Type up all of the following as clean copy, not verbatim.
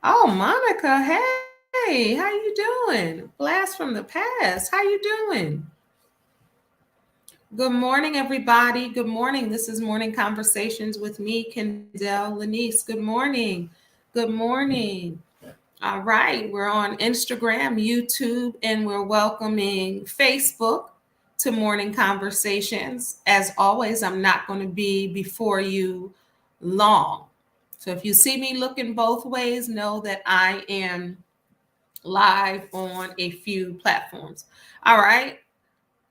Oh, Monica, hey, how you doing? Blast from the past. How you doing? Good morning, everybody. Good morning. This is Morning Conversations with me, Kendall Lanice. Good morning. Good morning. All right, we're on Instagram, YouTube, and we're welcoming Facebook to Morning Conversations. As always, I'm not going to be before you long. So if you see me looking both ways, know that I am live on a few platforms. All right.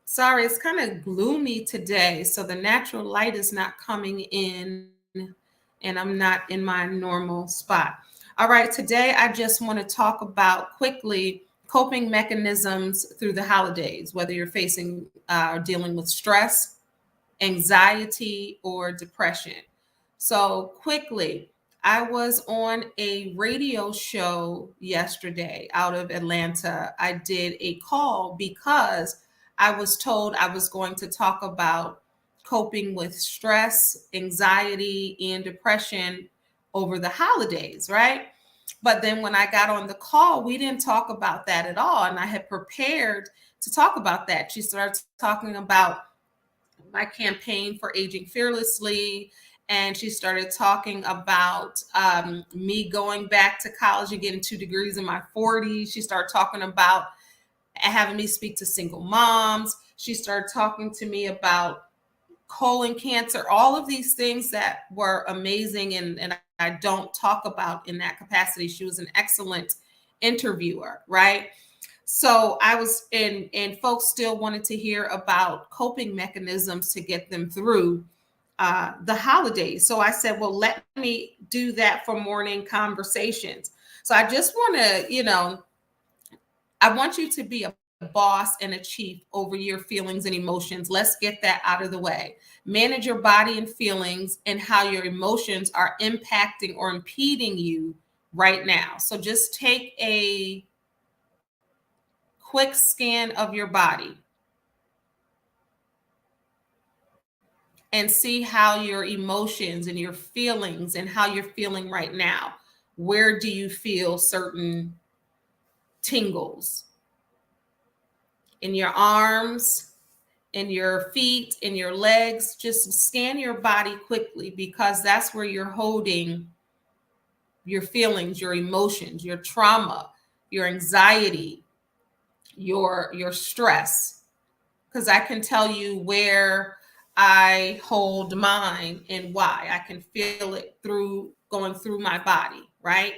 Sorry, it's kind of gloomy today. So the natural light is not coming in, and I'm not in my normal spot. All right. Today, I just want to talk about quickly coping mechanisms through the holidays, whether you're facing or dealing with stress, anxiety, or depression. So, quickly, I was on a radio show yesterday out of Atlanta. I did a call because I was told I was going to talk about coping with stress, anxiety, and depression over the holidays, right? But then when I got on the call, we didn't talk about that at all. And I had prepared to talk about that. She started talking about my campaign for Aging Fearlessly. And she started talking about me going back to college and getting 2 degrees in my 40s. She started talking about having me speak to single moms. She started talking to me about colon cancer, all of these things that were amazing and I don't talk about in that capacity. She was an excellent interviewer, right? So I was and folks still wanted to hear about coping mechanisms to get them through the holidays. So I said, well, let me do that for morning conversations. So I just want to, I want you to be a boss and a chief over your feelings and emotions. Let's get that out of the way. Manage your body and feelings and how your emotions are impacting or impeding you right now. So just take a quick scan of your body and see how your emotions and your feelings and how you're feeling right now. Where do you feel certain tingles? In your arms, in your feet, in your legs? Just scan your body quickly because that's where you're holding your feelings, your emotions, your trauma, your anxiety, your stress. Because I can tell you where I hold mine and why. I can feel it through going through my body, right?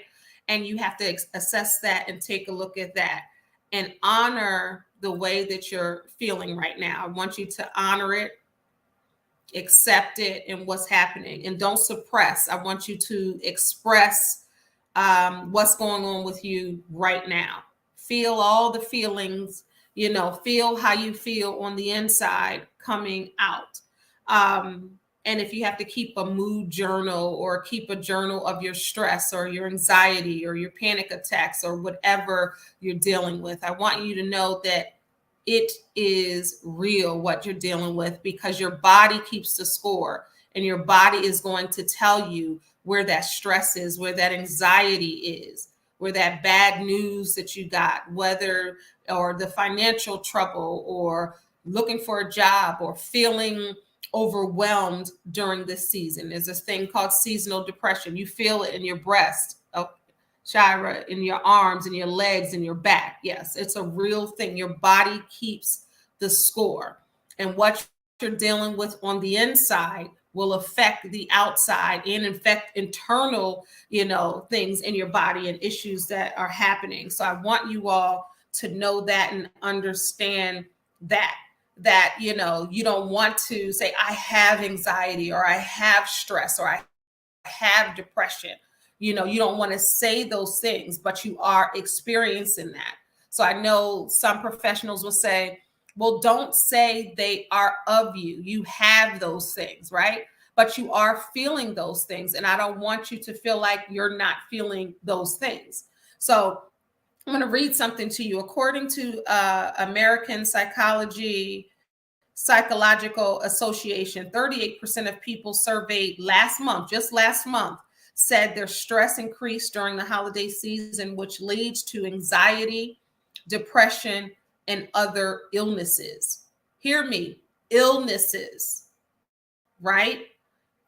And you have to assess that and take a look at that and honor the way that you're feeling right now. I want you to honor it, accept it, and what's happening. And don't suppress. I want you to express what's going on with you right now. Feel all the feelings, feel how you feel on the inside coming out. And if you have to keep a mood journal or keep a journal of your stress or your anxiety or your panic attacks or whatever you're dealing with, I want you to know that it is real what you're dealing with because your body keeps the score and your body is going to tell you where that stress is, where that anxiety is, where that bad news that you got, whether or the financial trouble or looking for a job or feeling overwhelmed during this season. There's this thing called seasonal depression. You feel it in your breast, Shira, in your arms, in your legs, in your back. Yes, it's a real thing. Your body keeps the score. And what you're dealing with on the inside will affect the outside and affect internal, things in your body and issues that are happening. So I want you all to know that and understand that you don't want to say I have anxiety or I have stress or I have depression. You don't want to say those things, but you are experiencing that. So I know some professionals will say, well, don't say they are of you. You have those things, right? But you are feeling those things. And I don't want you to feel like you're not feeling those things. So I'm going to read something to you. According to American Psychological Association, 38% of people surveyed last month, just last month, said their stress increased during the holiday season, which leads to anxiety, depression, and other illnesses. Hear me, illnesses, right?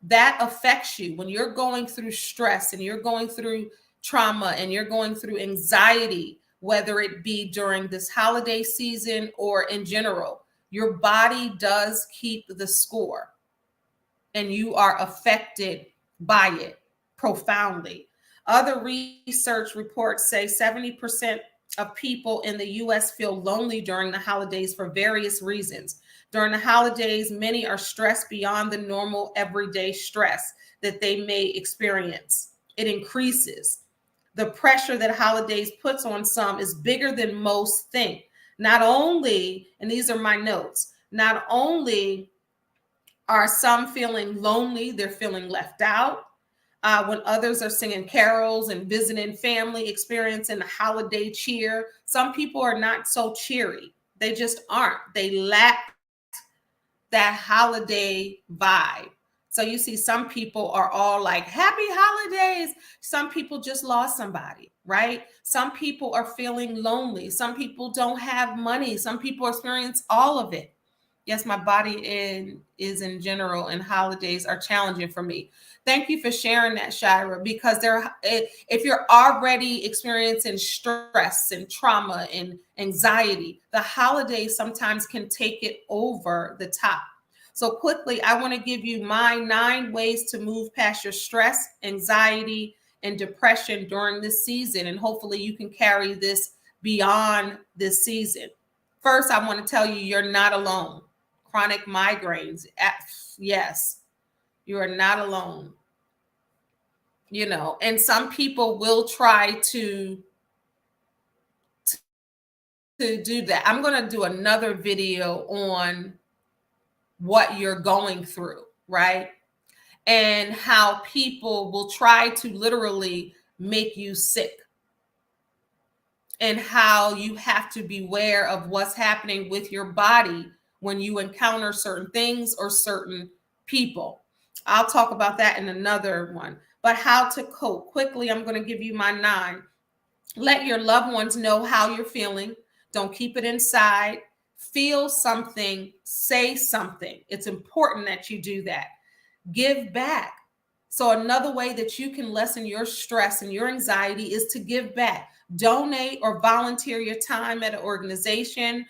That affects you when you're going through stress and you're going through trauma and you're going through anxiety, whether it be during this holiday season or in general. Your body does keep the score, and you are affected by it profoundly. Other research reports say 70% of people in the US feel lonely during the holidays for various reasons. During the holidays, many are stressed beyond the normal everyday stress that they may experience. It increases. The pressure that holidays puts on some is bigger than most think. Not only, and these are my notes, not only are some feeling lonely, they're feeling left out. When others are singing carols and visiting family, experiencing the holiday cheer, some people are not so cheery. They just aren't. They lack that holiday vibe. So you see, some people are all like, happy holidays. Some people just lost somebody, right? Some people are feeling lonely. Some people don't have money. Some people experience all of it. Yes, my body is in general, and holidays are challenging for me. Thank you for sharing that, Shira, because if you're already experiencing stress and trauma and anxiety, the holidays sometimes can take it over the top. So quickly, I want to give you my 9 ways to move past your stress, anxiety, and depression during this season. And hopefully you can carry this beyond this season. First, I want to tell you, you're not alone. Chronic migraines, yes, you are not alone. You know, and some people will try to do that. I'm going to do another video on what you're going through, right? And how people will try to literally make you sick, and how you have to beware of what's happening with your body when you encounter certain things or certain people. I'll talk about that in another one. But how to cope. Quickly, I'm going to give you my 9. Let your loved ones know how you're feeling. Don't keep it inside. Feel something, say something. It's important that you do that. Give back. So another way that you can lessen your stress and your anxiety is to give back. Donate or volunteer your time at an organization,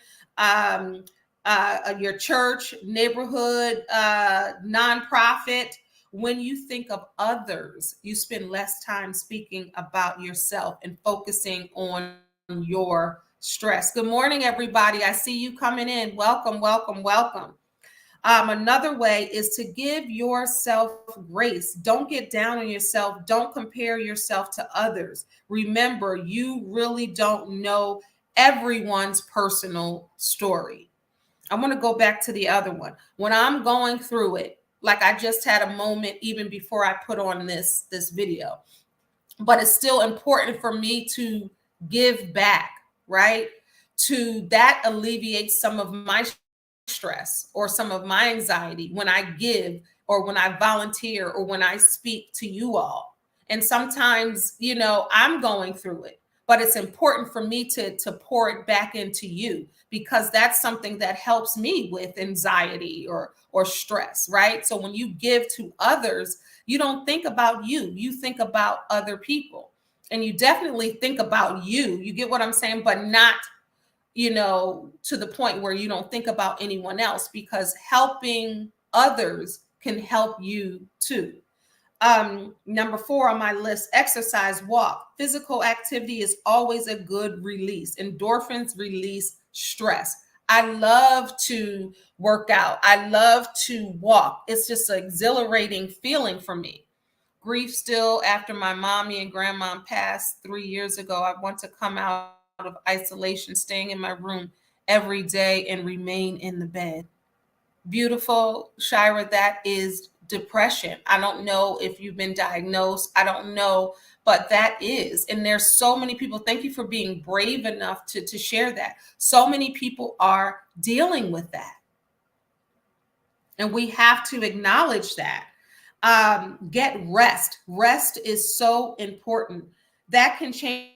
your church, neighborhood, nonprofit. When you think of others, you spend less time speaking about yourself and focusing on your stress. Good morning, everybody. I see you coming in. Welcome, welcome, welcome. Another way is to give yourself grace. Don't get down on yourself. Don't compare yourself to others. Remember, you really don't know everyone's personal story. I'm going to go back to the other one. When I'm going through it, like I just had a moment even before I put on this video, but it's still important for me to give back, right? That alleviates some of my stress or some of my anxiety when I give or when I volunteer or when I speak to you all. And sometimes, you know, I'm going through it, but it's important for me to pour it back into you, because that's something that helps me with anxiety or stress, right? So when you give to others, you don't think about you, you think about other people, and you definitely think about you get what I'm saying, but not, you know, to the point where you don't think about anyone else, because helping others can help you too. Number 4 on my list, exercise, walk. Physical activity is always a good release. Endorphins release stress. I love to work out. I love to walk. It's just an exhilarating feeling for me. Grief still after my mommy and grandma passed 3 years ago. I want to come out of isolation, staying in my room every day and remain in the bed. Beautiful, Shira, that is depression. I don't know if you've been diagnosed. I don't know, but that is. And there's so many people. Thank you for being brave enough to share that. So many people are dealing with that. And we have to acknowledge that. Get rest. Rest is so important. That can change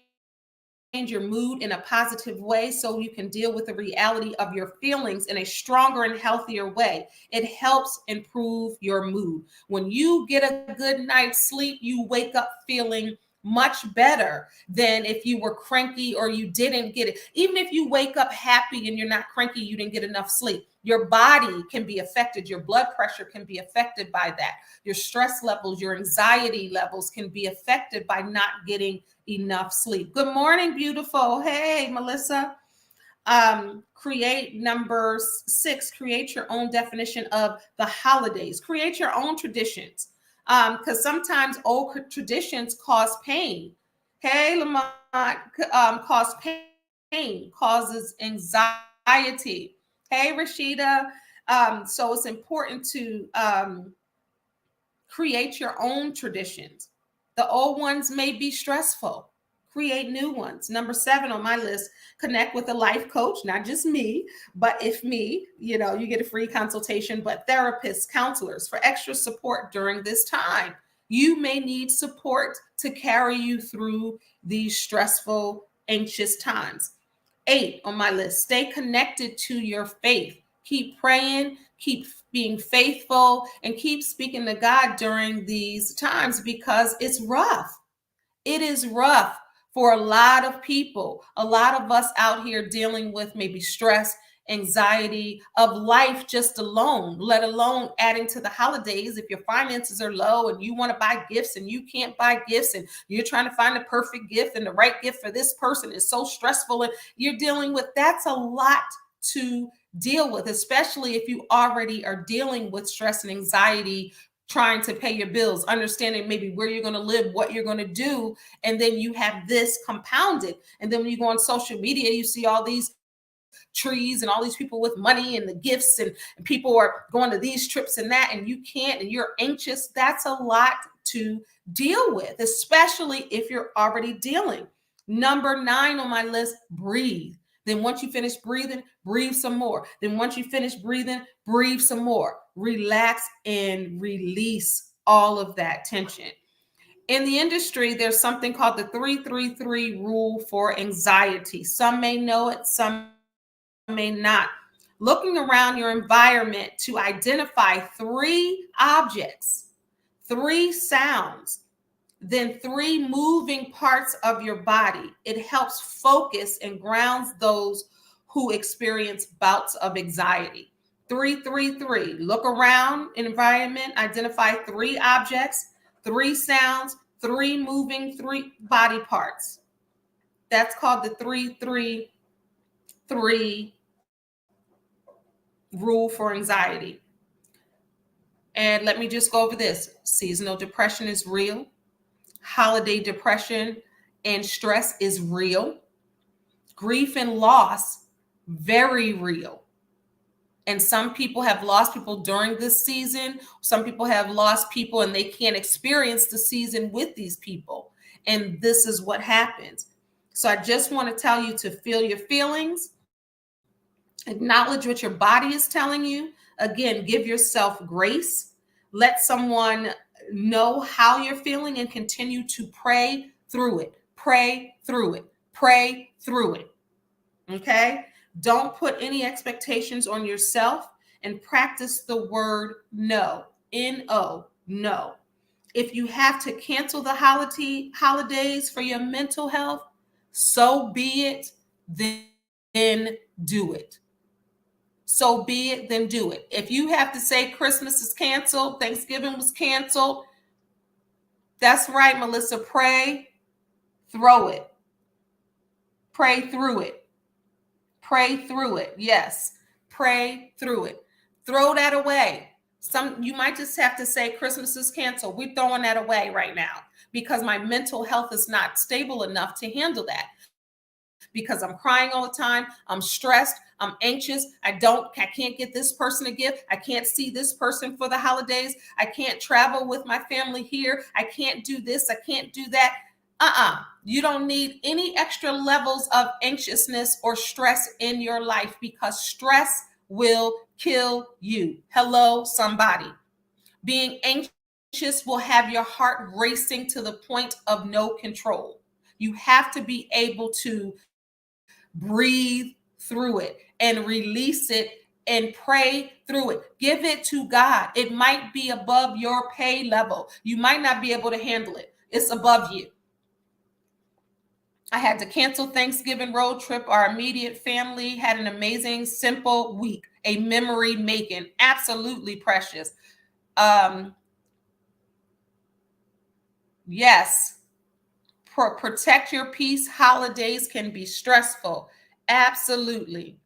your mood in a positive way so you can deal with the reality of your feelings in a stronger and healthier way. It helps improve your mood. When you get a good night's sleep, you wake up feeling much better than if you were cranky or you didn't get it. Even if you wake up happy and you're not cranky, you didn't get enough sleep. Your body can be affected. Your blood pressure can be affected by that. Your stress levels, your anxiety levels can be affected by not getting enough sleep. Good morning, beautiful. Hey, Melissa. Create number 6, create your own definition of the holidays. Create your own traditions. Because sometimes old traditions cause pain. Hey, Lamont, cause pain, causes anxiety. Hey, Rashida. So it's important to create your own traditions. The old ones may be stressful. Create new ones. Number 7 on my list, connect with a life coach, not just me, but if me, you get a free consultation, but therapists, counselors for extra support during this time. You may need support to carry you through these stressful, anxious times. 8 on my list, stay connected to your faith. Keep praying, keep being faithful, and keep speaking to God during these times because it's rough. It is rough for a lot of people. A lot of us out here dealing with maybe stress, anxiety of life just alone, let alone adding to the holidays. If your finances are low and you want to buy gifts and you can't buy gifts and you're trying to find the perfect gift and the right gift for this person is so stressful and you're dealing with, that's a lot to deal with, especially if you already are dealing with stress and anxiety, trying to pay your bills, understanding maybe where you're going to live, what you're going to do. And then you have this compounded. And then when you go on social media, you see all these trees and all these people with money and the gifts and people are going to these trips and that, and you can't, and you're anxious. That's a lot to deal with, especially if you're already dealing. Number 9 on my list, breathe. Then once you finish breathing, breathe some more. Then once you finish breathing, breathe some more. Relax and release all of that tension. In the industry, there's something called the 3-3-3 rule for anxiety. Some may know it, some may not. Looking around your environment to identify 3 objects, 3 sounds, then 3 moving parts of your body. It helps focus and grounds those who experience bouts of anxiety. 3-3-3. Look around an environment, identify 3 objects, 3 sounds, 3 moving 3 body parts. That's called the 3-3-3 rule for anxiety. And let me just go over this. Seasonal depression is real. Holiday depression and stress is real. Grief and loss, very real. And some people have lost people during this season. Some people have lost people and they can't experience the season with these people. And this is what happens. So I just want to tell you to feel your feelings, acknowledge what your body is telling you. Again, give yourself grace. Let someone know how you're feeling and continue to pray through it. Pray through it. Pray through it. Okay? Don't put any expectations on yourself and practice the word no. N-O, no. If you have to cancel the holidays for your mental health, so be it, then do it. So be it, then do it. If you have to say Christmas is canceled, Thanksgiving was canceled, that's right, Melissa. Pray through it. Pray through it. Pray through it. Yes. Pray through it. Throw that away. You might just have to say Christmas is canceled. We're throwing that away right now because my mental health is not stable enough to handle that. Because I'm crying all the time, I'm stressed, I'm anxious, I can't get this person a gift, I can't see this person for the holidays, I can't travel with my family here, I can't do this, I can't do that. You don't need any extra levels of anxiousness or stress in your life because stress will kill you. Hello, somebody. Being anxious anxious will have your heart racing to the point of no control. You have to be able to breathe through it and release it and pray through it. Give it to God. It might be above your pay level. You might not be able to handle it. It's above you. I had to cancel Thanksgiving road trip. Our immediate family had an amazing, simple week, a memory making, absolutely precious. Yes, protect your peace. Holidays can be stressful. Absolutely.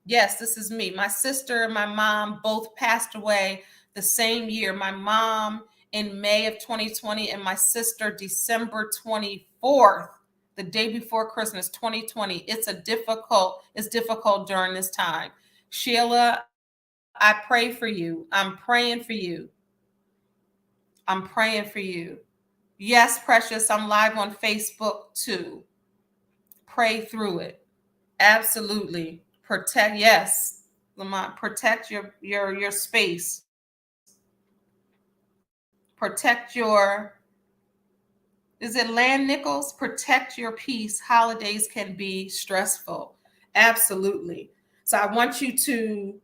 Yes, this is me. My sister and my mom both passed away the same year. My mom in May of 2020 and my sister December 24th, the day before Christmas 2020. It's difficult during this time. Sheila, I pray for you. I'm praying for you. I'm praying for you. Yes, precious, I'm live on Facebook too. Pray through it. Absolutely. Protect, yes, Lamont, protect your space. Protect your, is it Land Nichols? Protect your peace. Holidays can be stressful. Absolutely. So I want you to,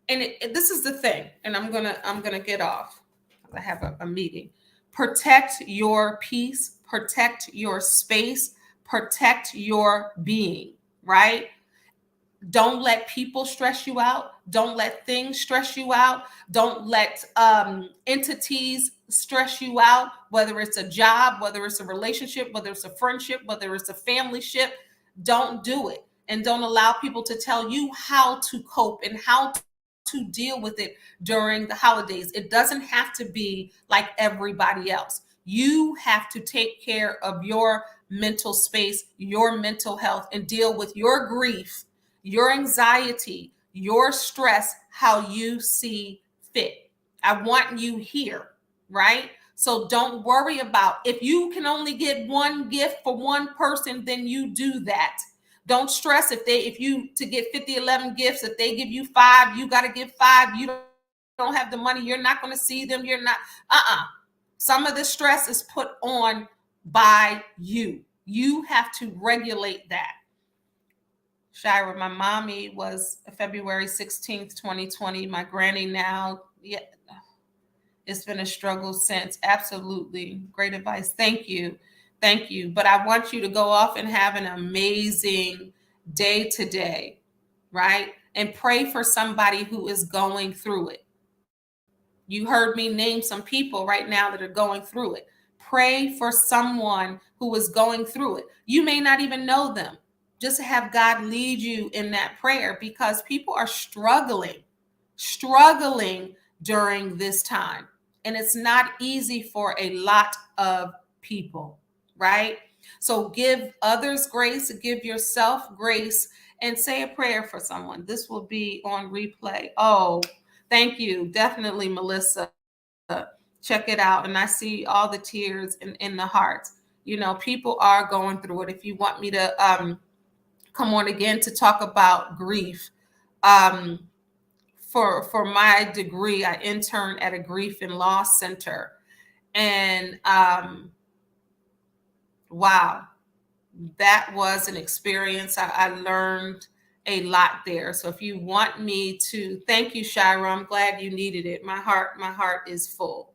and this is the thing, and I'm gonna get off. I have a meeting. Protect your peace, protect your space, protect your being, right? Don't let people stress you out. Don't let things stress you out. Don't let entities stress you out, whether it's a job, whether it's a relationship, whether it's a friendship, whether it's a family ship. Don't do it. And don't allow people to tell you how to cope and how to deal with it during the holidays. It doesn't have to be like everybody else. You have to take care of your mental space, your mental health, and deal with your grief, your anxiety, your stress, how you see fit. I want you here, right? So don't worry about, if you can only get one gift for one person, then you do that. Don't stress if you to get 50, 11 gifts, if they give you 5, you got to give 5. You don't have the money, you're not going to see them. You're not, Some of the stress is put on by you. You have to regulate that. Shira, my mommy was February 16th, 2020. My granny now, yeah, it's been a struggle since. Absolutely. Great advice. Thank you. Thank you. But I want you to go off and have an amazing day today, right? And pray for somebody who is going through it. You heard me name some people right now that are going through it. Pray for someone who is going through it. You may not even know them. Just have God lead you in that prayer, because people are struggling during this time. And it's not easy for a lot of people, right? So give others grace, give yourself grace, and say a prayer for someone. This will be on replay. Oh, thank you. Definitely, Melissa. Check it out. And I see all the tears in the hearts. You know, people are going through it. If you want me to come on again to talk about grief, for my degree, I interned at a grief and loss center. And wow, that was an experience. I learned a lot there. So if you want me to, thank you, Shira. I'm glad you needed it. My heart is full.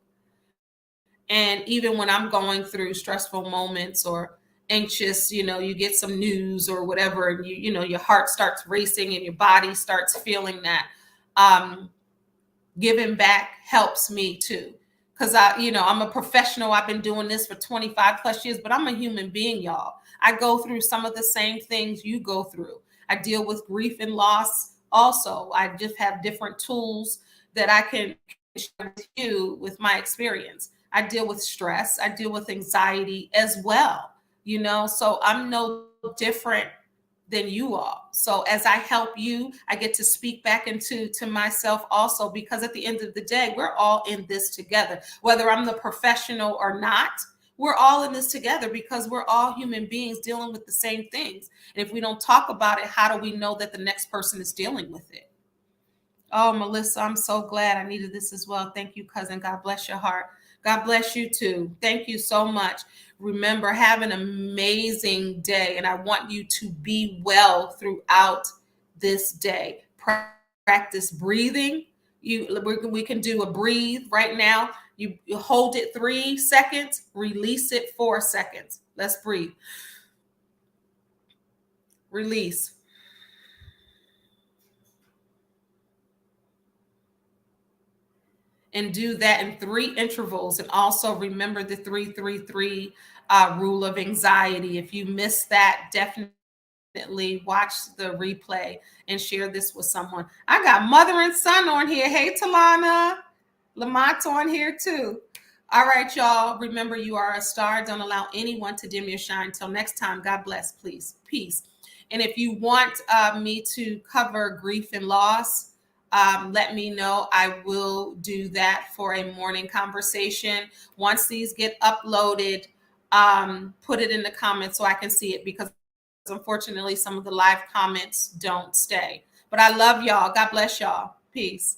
And even when I'm going through stressful moments or anxious, you get some news or whatever, and your heart starts racing and your body starts feeling that. Giving back helps me too. Because I'm a professional. I've been doing this for 25 plus years, but I'm a human being, y'all. I go through some of the same things you go through. I deal with grief and loss also. I just have different tools that I can share with you with my experience. I deal with stress. I deal with anxiety as well, so I'm no different than you are. So as I help you, I get to speak back into myself also, because at the end of the day, we're all in this together. Whether I'm the professional or not, we're all in this together, because we're all human beings dealing with the same things. And if we don't talk about it, how do we know that the next person is dealing with it? Oh, Melissa, I'm so glad. I needed this as well. Thank you, cousin. God bless your heart. God bless you too. Thank you so much. Remember, have an amazing day, and I want you to be well throughout this day. Practice breathing. We can do a breathe right now. You hold it 3 seconds, release it 4 seconds. Let's breathe. Release. And do that in 3 intervals. And also remember the 3-3-3 rule of anxiety. If you missed that, definitely watch the replay and share this with someone. I got mother and son on here. Hey, Talana. Lamont on here too. All right, y'all. Remember, you are a star. Don't allow anyone to dim your shine. Until next time, God bless, please. Peace. And if you want me to cover grief and loss, let me know. I will do that for a morning conversation. Once these get uploaded, put it in the comments so I can see it, because unfortunately some of the live comments don't stay. But I love y'all. God bless y'all. Peace.